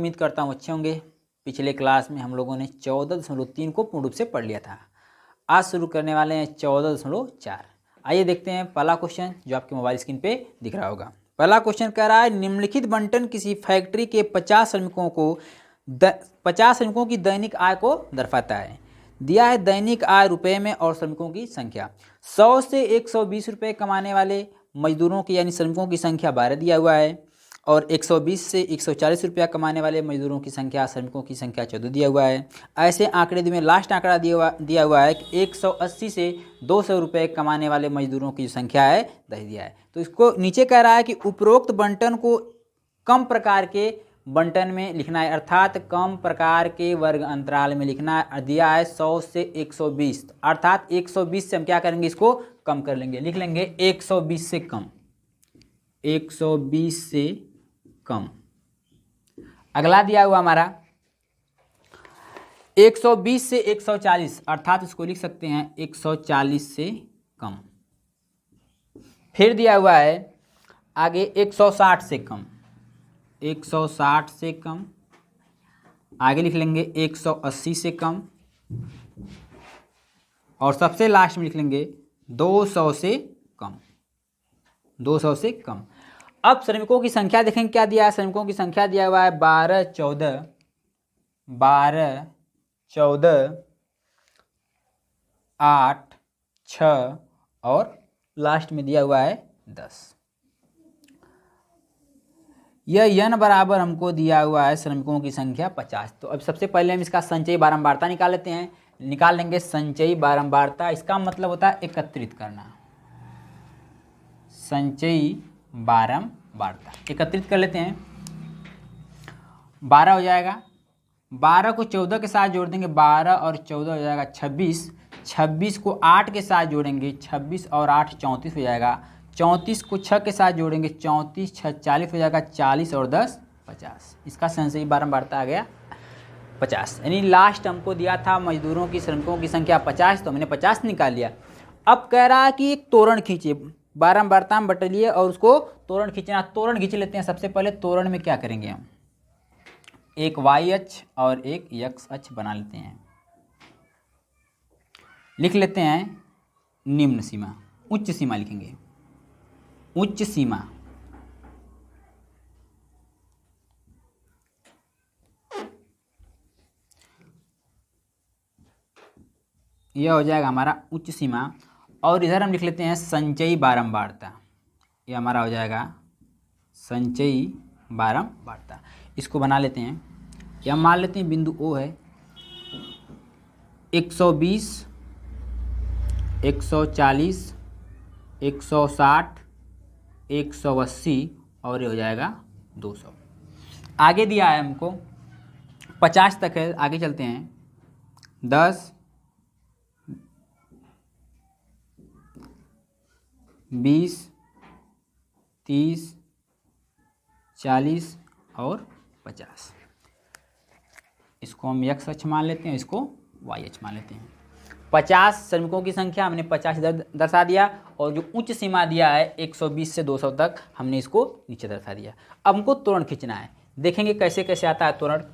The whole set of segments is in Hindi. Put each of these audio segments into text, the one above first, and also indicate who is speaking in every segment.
Speaker 1: उम्मीद करता हूँ अच्छे होंगे। पिछले क्लास में हम लोगों ने 14.3 को पूर्ण रूप से पढ़ लिया था। आज शुरू करने वाले हैं 14.4। आइए देखते हैं पहला क्वेश्चन जो आपके मोबाइल स्क्रीन पे दिख रहा होगा। पहला क्वेश्चन कह रहा है निम्नलिखित बंटन किसी फैक्ट्री के 50 श्रमिकों की दैनिक आय को दर्शाता है। दिया है दैनिक आय रुपए में और श्रमिकों की संख्या। 100 से 120 रुपये कमाने वाले मजदूरों की यानी श्रमिकों की संख्या 12 दिया हुआ है और 120 से 140 रुपया कमाने वाले मजदूरों की संख्या श्रमिकों की संख्या 14 दिया हुआ है। ऐसे आंकड़े में लास्ट आंकड़ा दिया हुआ है कि 180 से 200 रुपये कमाने वाले मजदूरों की संख्या है 10 दिया है। तो इसको नीचे कह रहा है कि उपरोक्त बंटन को कम प्रकार के बंटन में लिखना है, अर्थात कम प्रकार के वर्ग अंतराल में लिखना है। दिया है 100 से 120, अर्थात 120 से हम क्या करेंगे, इसको कम कर लेंगे, लिख लेंगे 120 से कम, 120 से कम। अगला दिया हुआ हमारा 120 से 140, अर्थात इसको लिख सकते हैं 140 से कम। फिर दिया हुआ है आगे 160 से कम, 160 से कम। आगे लिख लेंगे 180 से कम और सबसे लास्ट में लिख लेंगे 200 से कम, 200 से कम। अब श्रमिकों की संख्या देखेंगे क्या दिया है। श्रमिकों की संख्या दिया हुआ है 12, 14, 8, 6 और लास्ट में दिया हुआ है 10। यह n बराबर हमको दिया हुआ है श्रमिकों की संख्या 50। तो अब सबसे पहले हम इसका संचयी बारंबारता निकाल लेते हैं। निकाल लेंगे संचयी बारंबारता। इसका मतलब होता है एकत्रित करना। संचयी बारंबारता एकत्रित कर लेते हैं। 12 हो जाएगा, 12 को 14 के साथ जोड़ देंगे, 12 और 14 हो जाएगा 26। 26 को 8 के साथ जोड़ेंगे, 26 और 8 34 हो जाएगा। 34 को 6 के साथ जोड़ेंगे, 34 6 40 हो जाएगा। 40 और 10 50। इसका संचयी बारंबारता आ गया 50। यानी लास्ट हमको दिया था मजदूरों की श्रमिकों की संख्या 50, तो हमने 50 निकाल लिया। अब कह रहा है कि एक तोरण खींचे, बारंबारता में बटलिए और उसको तोरण खींचना। तोरण खींच लेते हैं। सबसे पहले तोरण में क्या करेंगे हम, एक y अक्ष और एक x अक्ष बना लेते हैं। लिख लेते हैं निम्न सीमा, उच्च सीमा लिखेंगे, उच्च सीमा। यह हो जाएगा हमारा उच्च सीमा। और इधर हम लिख लेते हैं संचयी बारंबारता। यह हमारा हो जाएगा संचयी बारंबारता। इसको बना लेते हैं। यह मान लेते हैं बिंदु O है। 120, 140, 160, 180 और ये हो जाएगा 200। आगे दिया है हमको 50 तक है। आगे चलते हैं। 10, 20, 30, 40 और 50। इसको हम x अक्ष मान लेते हैं, इसको y अक्ष मान लेते हैं। 50 श्रमिकों की संख्या हमने 50 इधर दर्शा दिया और जो उच्च सीमा दिया है 120 से 200 तक हमने इसको नीचे दर्शा दिया। अब हमको तोरण खींचना है। देखेंगे कैसे कैसे आता है तोरण।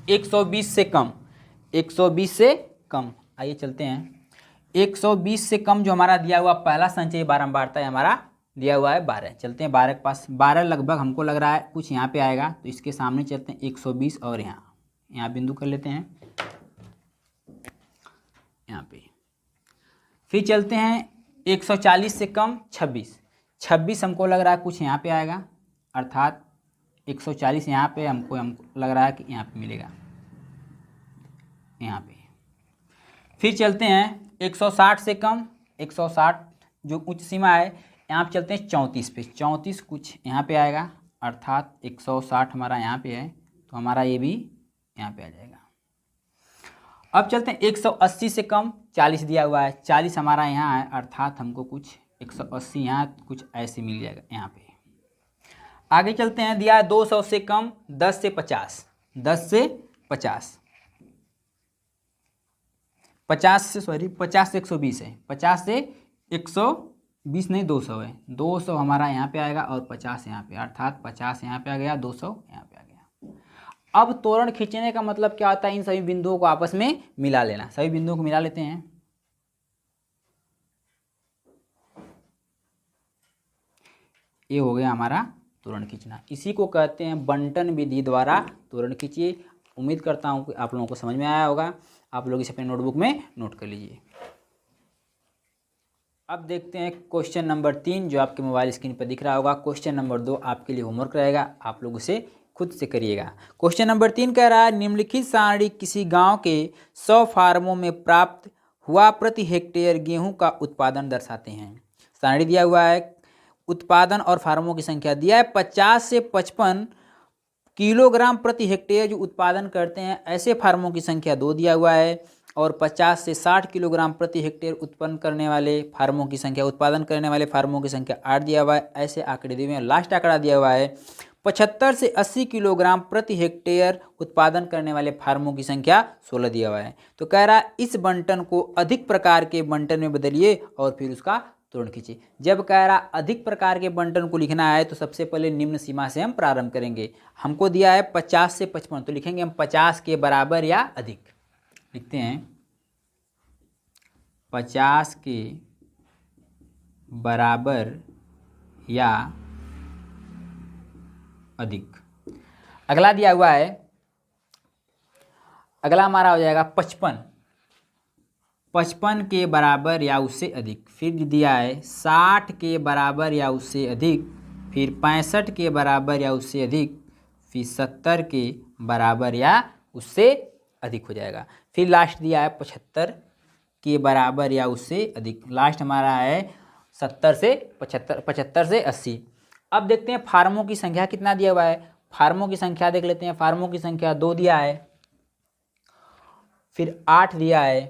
Speaker 1: 120 से कम, 120 से कम। आइए चलते हैं। 120 से कम जो हमारा दिया हुआ पहला संचयी बारंबारता है हमारा दिया हुआ है 12। चलते हैं 12 के पास। 12 लगभग हमको लग रहा है कुछ यहाँ पे आएगा, तो इसके सामने चलते हैं 120 और यहाँ बिंदु कर लेते हैं यहाँ पे। फिर चलते हैं 140 से कम 26। 26 हमको लग रहा है कुछ यहाँ पे आएगा, अर्थात 140 यहाँ पे हमको लग रहा है कि यहाँ पे मिलेगा, यहाँ पे। फिर चलते हैं 160 से कम, 160 जो उच्च सीमा है, यहाँ पे चलते हैं 34 पे। 34 कुछ यहाँ पे आएगा, अर्थात 160 हमारा यहाँ पे है, तो हमारा ये भी यहाँ पे आ जाएगा। अब चलते हैं 180 से कम, 40 दिया हुआ है, 40 हमारा यहाँ है, अर्थात हमको कुछ 180 यहाँ कुछ ऐसे मिल जाएगा यहाँ पे। आगे चलते हैं। दिया है 200 से कम, 10 से 50, 10 से 50, 50 से 120 है, 50 से 120 नहीं 200 है, 200 हमारा यहाँ पे आएगा और 50 यहाँ पे, अर्थात 50 यहाँ पे आ गया, 200 यहाँ पे आ गया। अब त्वरण खींचने का मतलब क्या होता है, इन सभी बिंदुओं को आपस में मिला लेना। सभी बिंदुओं को मिला लेते हैं। ये हो गया हमारा त्वरण खींचना। इसी को कहते हैं बंटन विधि द्वारा त्वरण खींचिए। उम्मीद करता हूँ कि आप लोगों को समझ में आया होगा। आप लोग इसे अपने नोटबुक में नोट कर लीजिए। अब देखते हैं क्वेश्चन नंबर 3 जो आपके मोबाइल स्क्रीन पर दिख रहा होगा। क्वेश्चन नंबर 2 आपके लिए होमवर्क रहेगा, आप लोग उसे खुद से करिएगा। क्वेश्चन नंबर 3 कह रहा है निम्नलिखित सारणी किसी गांव के 100 फार्मों में प्राप्त हुआ प्रति हेक्टेयर गेहूं का उत्पादन दर्शाते हैं। सारणी दिया हुआ है, उत्पादन और फार्मों की संख्या दिया है। 50 से 55 किलोग्राम प्रति हेक्टेयर जो उत्पादन करते हैं ऐसे फार्मों की संख्या 2 दिया हुआ है, और 50 से 60 किलोग्राम प्रति हेक्टेयर उत्पन्न करने वाले फार्मों की संख्या, उत्पादन करने वाले फार्मों की संख्या 8 दिया हुआ है। ऐसे आंकड़े दिए हुए हैं। लास्ट आंकड़ा दिया हुआ है 75 से 80 किलोग्राम प्रति हेक्टेयर उत्पादन करने वाले फार्मों की संख्या 16 दिया हुआ है। तो कह रहा है इस बंटन को अधिक प्रकार के बंटन में बदलिए और फिर उसका त्वरण खींचिए। जब कह रहा अधिक प्रकार के बंटन को लिखना है तो सबसे पहले निम्न सीमा से हम प्रारंभ करेंगे। हमको दिया है 50 से 55, तो लिखेंगे हम 50 के बराबर या अधिक। लिखते हैं 50 के बराबर या अधिक। अगला दिया हुआ है, अगला हमारा हो जाएगा 55 के बराबर या उससे अधिक। फिर दिया है 60 के बराबर या उससे अधिक, फिर 65 के बराबर या उससे अधिक, फिर 70 के बराबर या उससे अधिक हो जाएगा। फिर लास्ट दिया है 75 के बराबर या उससे अधिक। लास्ट हमारा है 70 से 75, 75 से 80। अब देखते हैं फार्मों की संख्या कितना दिया हुआ है। फार्मों की संख्या देख लेते हैं। फार्मों की संख्या 2 दिया है, फिर 8 दिया है,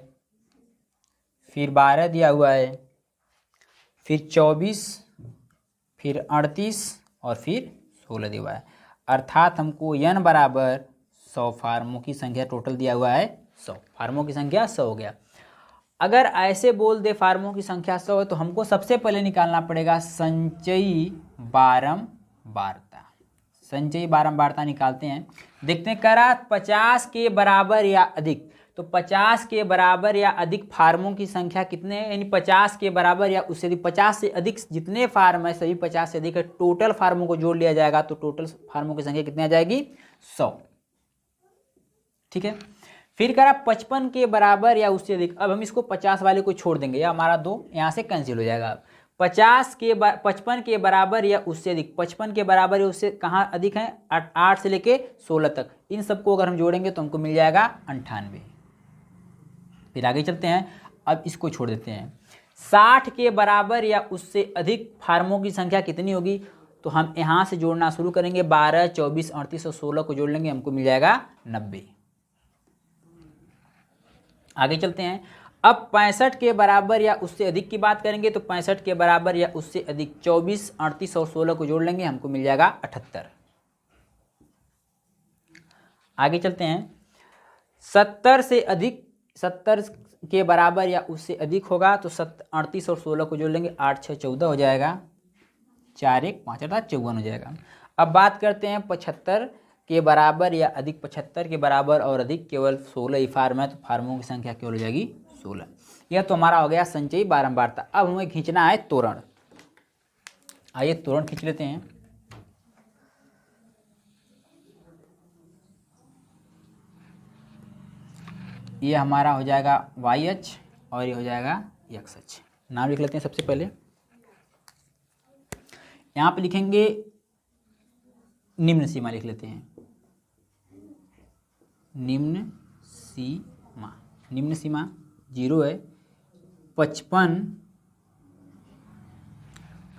Speaker 1: फिर 12 दिया हुआ है, फिर 24, फिर 38 और फिर 16 दिया हुआ है। अर्थात हमको n बराबर 100 फार्मों की संख्या टोटल दिया हुआ है 100। फार्मों की संख्या 100 हो गया। अगर ऐसे बोल दे फार्मों की संख्या 100 है तो हमको सबसे पहले निकालना पड़ेगा संचयी बारंबारता। संचयी बारंबारता निकालते हैं। देखते हैं करा 50 के बराबर या अधिक, तो 50 के बराबर या अधिक फार्मों की संख्या कितने, यानी 50 के बराबर या उससे अधिक, 50 से अधिक जितने फार्म है सभी 50 से अधिक है। टोटल फार्मों को जोड़ लिया जाएगा तो टोटल फार्मों की संख्या कितनी आ जाएगी 100। ठीक है। फिर करा 55 के बराबर या उससे अधिक। अब हम इसको 50 वाले को छोड़ देंगे, या हमारा 2 यहाँ से कैंसिल हो जाएगा। 55 के बराबर या उससे अधिक, 55 के बराबर या उससे कहाँ अधिक है 8 से लेके 16 तक। इन सबको अगर हम जोड़ेंगे तो हमको मिल जाएगा 98। फिर आगे चलते हैं। अब इसको छोड़ देते हैं। 60 के बराबर या उससे अधिक फार्मों की संख्या कितनी होगी, तो हम यहाँ से जोड़ना शुरू करेंगे। 12, 24, 38 और 16 को जोड़ लेंगे, हमको मिल जाएगा 90। आगे चलते हैं। अब 65 के बराबर या उससे अधिक की बात करेंगे तो 65 के बराबर या उससे अधिक 24, 38 और 16 को जोड़ लेंगे, हमको मिल जाएगा 78। आगे चलते हैं। 70 से अधिक, 70 के बराबर या उससे अधिक होगा तो 38 और 16 को जोड़ लेंगे, 8, 6, 14 हो जाएगा, 4, 1, 5 अर्थात 54 हो जाएगा। अब बात करते हैं 75 के बराबर या अधिक। 75 के बराबर और अधिक केवल 16 ही फार्म है, तो फार्मों की संख्या केवल हो जाएगी 16। यह तो हमारा हो गया संचयी बारंबारता। अब हमें खींचना है त्वरण। आइए त्वरण खींच लेते हैं। ये हमारा हो जाएगा YH और ये हो जाएगा XH। नाम लिख लेते हैं। सबसे पहले यहाँ पे लिखेंगे निम्न सीमा लिख लेते हैं। निम्न सीमा 0 है।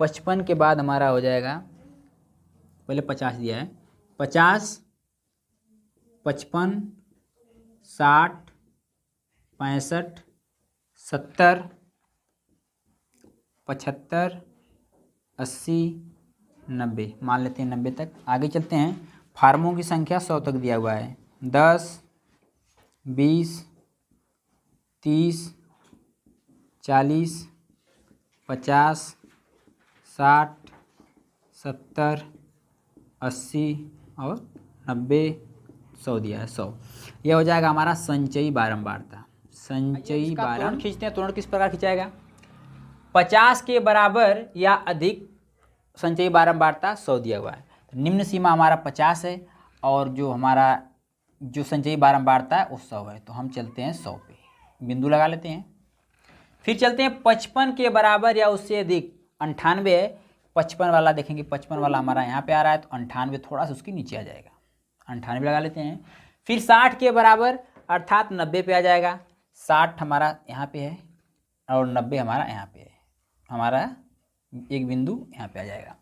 Speaker 1: 55 के बाद हमारा हो जाएगा, पहले 50 दिया है, 50, 55, 60, 65, 70, 75, 80, 90 मान लेते हैं 90 तक। आगे चलते हैं। फार्मों की संख्या 100 तक दिया हुआ है। 10, 20, 30, 40, 50, 60, 70, 80 और 90, 100 दिया है 100। यह हो जाएगा हमारा संचयी बारंबारता। संचयी बारंबारता खींचते हैं, त्वरण किस प्रकार खिंचाएगा? 50 के बराबर या अधिक संचयी बारंबारता 100 दिया हुआ है, तो निम्न सीमा हमारा 50 है और जो हमारा जो संचयी बारंबारता है वो 100 है, तो हम चलते हैं 100 पे, बिंदु लगा लेते हैं। फिर चलते हैं 55 के बराबर या उससे अधिक 98 है, 55 वाला देखेंगे, 55 वाला हमारा यहाँ पे आ रहा है, तो 98 थोड़ा सा उसके नीचे आ जाएगा, 98 लगा लेते हैं। फिर 60 के बराबर अर्थात 90 पे आ जाएगा, 60 हमारा यहाँ पे है और 90 हमारा यहाँ पे है, हमारा एक बिंदु यहाँ पे आ जाएगा।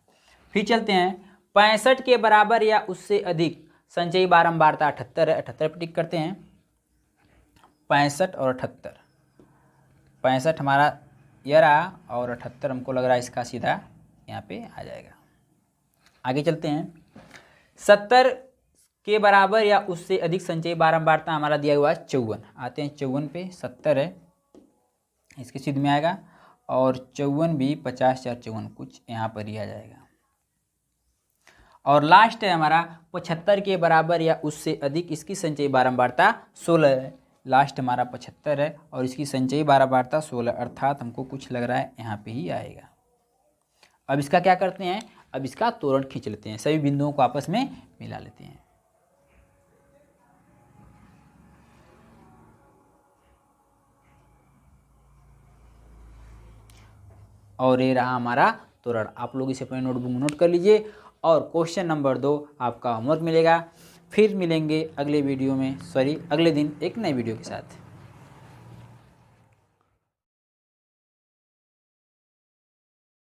Speaker 1: फिर चलते हैं 65 के बराबर या उससे अधिक संचयी बारंबारता 78 है, 78 पे टिक करते हैं। 65 और 78, 65 हमारा यह रहा और 78 हमको लग रहा है इसका सीधा यहाँ पे आ जाएगा। आगे चलते हैं 70 के बराबर या उससे अधिक संचयी बारंबारता हमारा दिया हुआ है 54, आते हैं 54 पे, 70 है इसके सिद्ध में आएगा और 54 भी 50 4 54 कुछ यहाँ पर ही आ जाएगा। और लास्ट है हमारा 75 के बराबर या उससे अधिक, इसकी संचयी बारंबारता 16 है, लास्ट हमारा 75 है और इसकी संचयी बारंबारता 16, अर्थात हमको कुछ लग रहा है यहाँ पे ही आएगा। अब इसका क्या करते हैं, अब इसका त्वरण खींच लेते हैं, सभी बिंदुओं को आपस में मिला लेते हैं। और ये रहा हमारा त्वरण। आप लोग इसे अपने नोटबुक में नोट कर लीजिए और क्वेश्चन नंबर 2 आपका होमवर्क मिलेगा। फिर मिलेंगे अगले वीडियो में, अगले दिन एक नए वीडियो के साथ।